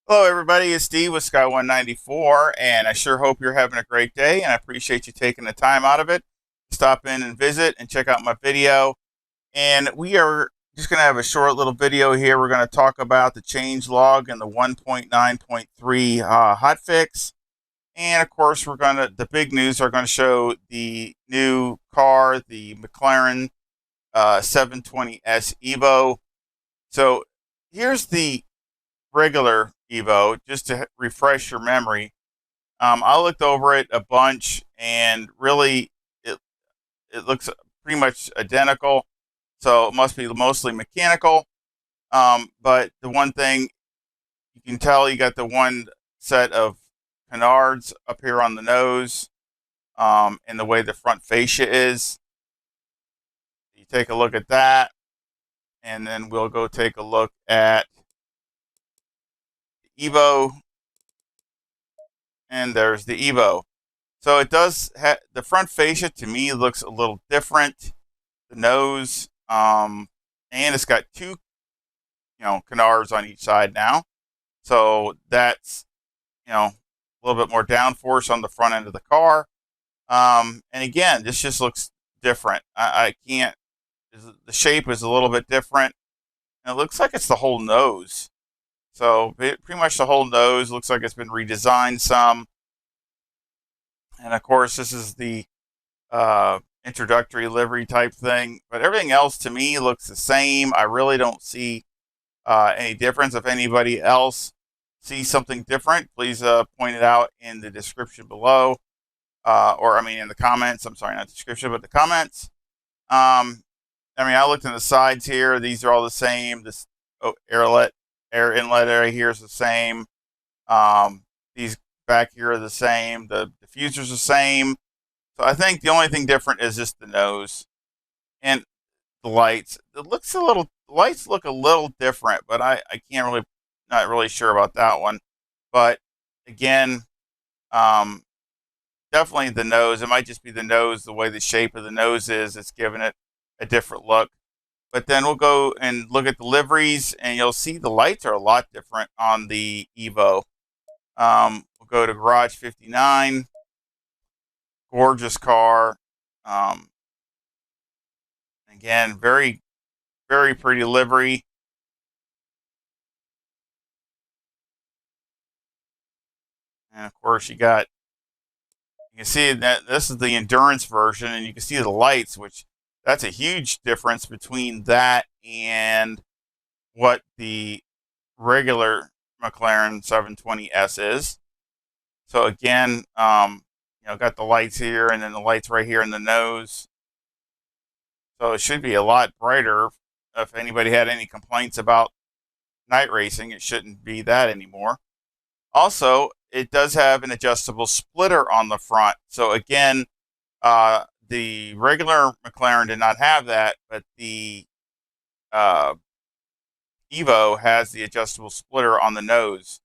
Hello, everybody. It's Steve with Sky194, and I sure hope you're having a great day. And I appreciate you taking the time out of it to stop in and visit and check out my video. And we are just going to have a short little video here. We're going to talk about the change log and the 1.9.3 hotfix. And of course, the big news are going to show the new car, the McLaren 720S EVO. So here's the regular Evo, just to refresh your memory. I looked over it a bunch, and really, it it looks pretty much identical. So it must be mostly mechanical. But the one thing you can tell, you got the one set of canards up here on the nose, and the way the front fascia is. You take a look at that, and then we'll go take a look at the Evo, and there's the Evo. So it does the front fascia to me looks a little different. The nose, and it's got two, canards on each side now. So that's, a little bit more downforce on the front end of the car. And again, this just looks different. I can't, the shape is a little bit different. And it looks like it's the whole nose. So pretty much the whole nose looks like it's been redesigned some. And of course, this is the introductory livery type thing, but everything else to me looks the same. I really don't see any difference. If anybody else sees something different, please point it out in the description below, or I mean in the comments. I'm sorry, not description, but the comments. I looked in the sides here. These are all the same. This air inlet area here is the same. These back here are the same. The diffuser's the same. So I think the only thing different is just the nose and the lights. The lights look a little different, but I can't really, not really sure about that one. But again, um, definitely the nose. It might just be the nose, the way the shape of the nose is. It's giving it a different look. But then we'll go and look at the liveries, and you'll see the lights are a lot different on the Evo. We'll go to Garage 59. Gorgeous car. Um, Again, very, very pretty livery. And of course, you can see that this is the endurance version, and you can see the lights, which that's a huge difference between that and what the regular McLaren 720S is. So again, got the lights here, and then the lights right here in the nose. So it should be a lot brighter. If anybody had any complaints about night racing, it shouldn't be that anymore. Also, it does have an adjustable splitter on the front. So again, the regular McLaren did not have that, but the uh, Evo has the adjustable splitter on the nose.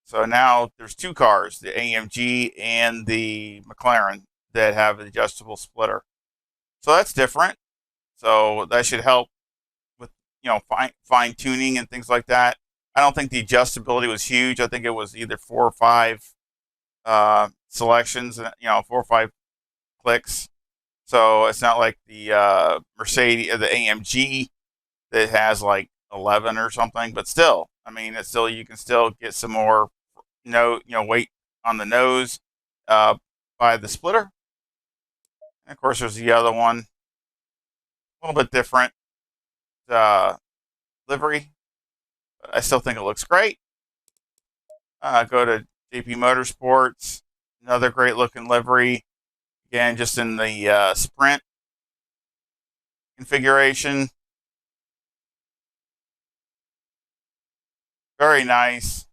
So now there's two cars, the AMG and the McLaren, that have an adjustable splitter. So that's different. So that should help with fine tuning and things like that. I don't think the adjustability was huge. I think it was either four or five selections, 4 or 5 clicks. So it's not like the Mercedes or the AMG that has like 11 or something. But still, I mean, it's still, you can still get some more weight on the nose by the splitter. And of course, there's the other one, a little bit different livery. But I still think it looks great. Go to JP Motorsports, another great looking livery. Again, just in the Sprint configuration. Very nice.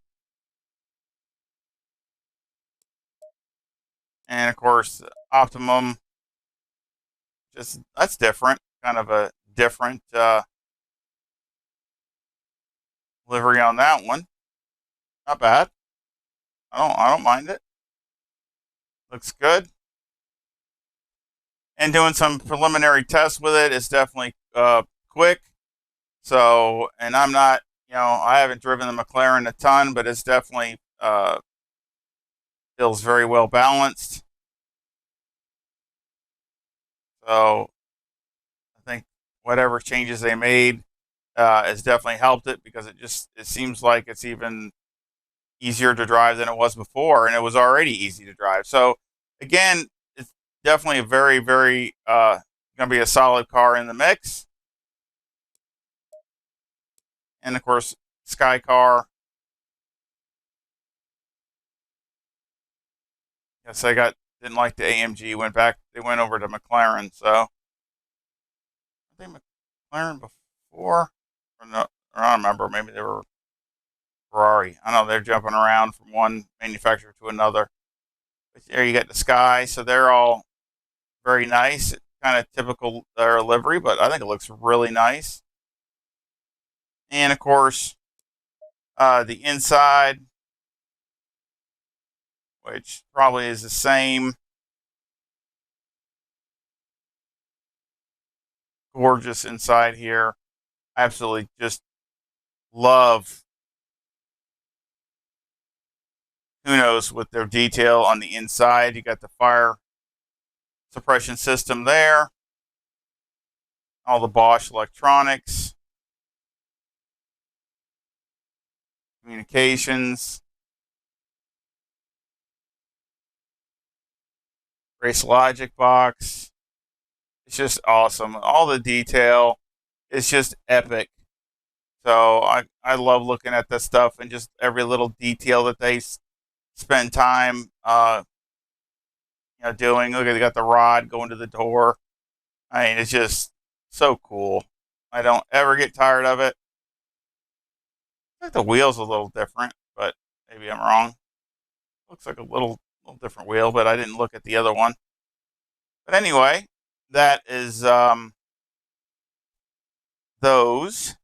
And of course, Optimum, just that's different. Kind of a different livery on that one. Not bad. I don't mind it. Looks good. And doing some preliminary tests with it is definitely quick. So, and I'm not I haven't driven the McLaren a ton, but it's definitely feels very well balanced. So I think whatever changes they made has definitely helped it, because it seems like it's even easier to drive than it was before, and it was already easy to drive. So again, it's definitely a very, very going to be a solid car in the mix. And of course, Sky Car. Yes, I didn't like the AMG. They went over to McLaren. So I think McLaren before, or no, or I don't remember. Maybe they were Ferrari. I know they're jumping around from one manufacturer to another. But there you got the Sky. So they're all very nice. Kind of typical their livery, but I think it looks really nice. And of course, the inside, which probably is the same. Gorgeous inside here. Absolutely just love, who knows, with their detail on the inside. You got the fire suppression system there, all the Bosch electronics, communications, race logic box. It's just awesome. All the detail is just epic. So I love looking at this stuff, and just every little detail that they spend time doing. Look, they got the rod going to the door. I mean, it's just so cool. I don't ever get tired of it. I think the wheel's a little different, but maybe I'm wrong. Looks like a little different wheel, but I didn't look at the other one. But anyway, that is those.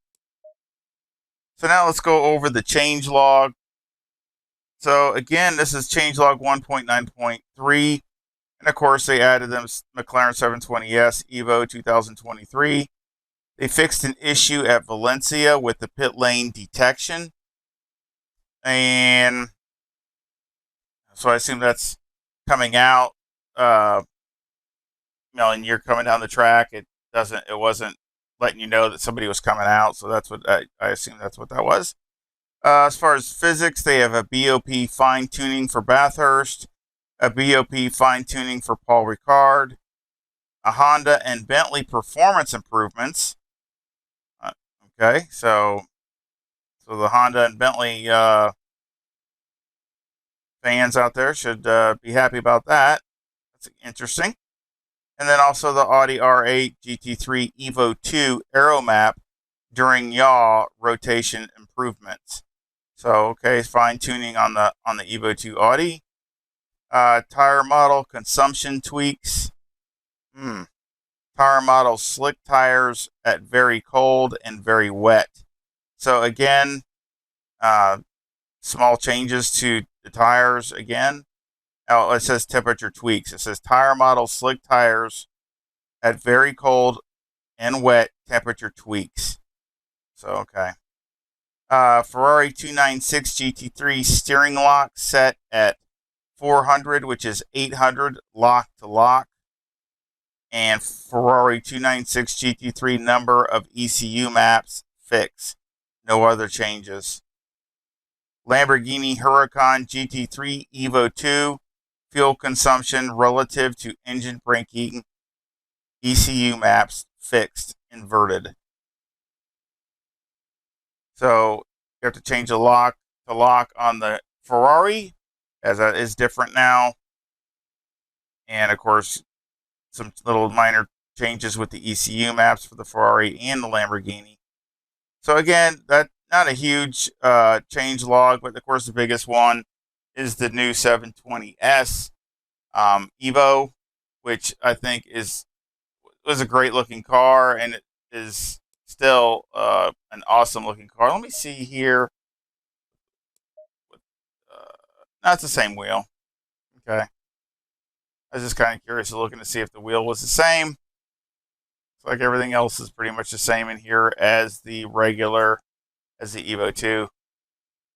So now let's go over the change log. So again, this is changelog 1.9.3. And of course, they added them McLaren 720S EVO 2023. They fixed an issue at Valencia with the pit lane detection. And so I assume that's coming out. And you're coming down the track. It wasn't letting you know that somebody was coming out. So that's what I assume that's what that was. As far as physics, they have a BOP fine tuning for Bathurst, a BOP fine tuning for Paul Ricard, a Honda and Bentley performance improvements. Okay, so the Honda and Bentley fans out there should be happy about that. That's interesting. And then also the Audi R8 GT3 EVO 2 Aero Map during yaw rotation improvements. So okay, fine tuning on the EVO 2 Audi. Tire model consumption tweaks. Tire model slick tires at very cold and very wet. So again, small changes to the tires again. Oh, it says temperature tweaks. It says tire model slick tires at very cold and wet temperature tweaks. So okay. Ferrari 296 GT3 steering lock set at 400, which is 800 lock to lock. And Ferrari 296 GT3 number of ECU maps fixed. No other changes. Lamborghini Huracan GT3 EVO 2 fuel consumption relative to engine braking ECU maps fixed, inverted. So you have to change the lock to lock on the Ferrari, as that is different now. And of course, some little minor changes with the ECU maps for the Ferrari and the Lamborghini. So again, that's not a huge change log, but of course the biggest one is the new 720S EVO, which I think was a great looking car, and it is still an awesome looking car. Let me see here. That's the same wheel. Okay. I was just kind of curious looking to see if the wheel was the same. Looks like everything else is pretty much the same in here as the regular as the EVO 2.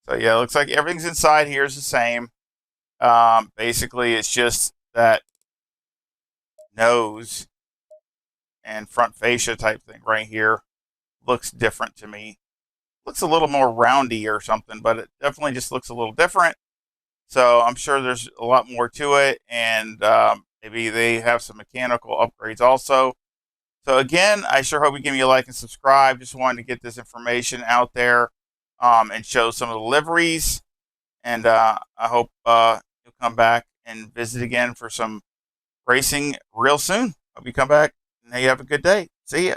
So yeah, it looks like everything's inside here is the same. Basically, it's just that nose and front fascia type thing right here looks different to me. Looks a little more roundy or something, but it definitely just looks a little different. So I'm sure there's a lot more to it, and maybe they have some mechanical upgrades also. So again, I sure hope you give me a like and subscribe. Just wanted to get this information out there and show some of the liveries. And I hope you'll come back and visit again for some racing real soon. Hope you come back and you have a good day. See ya.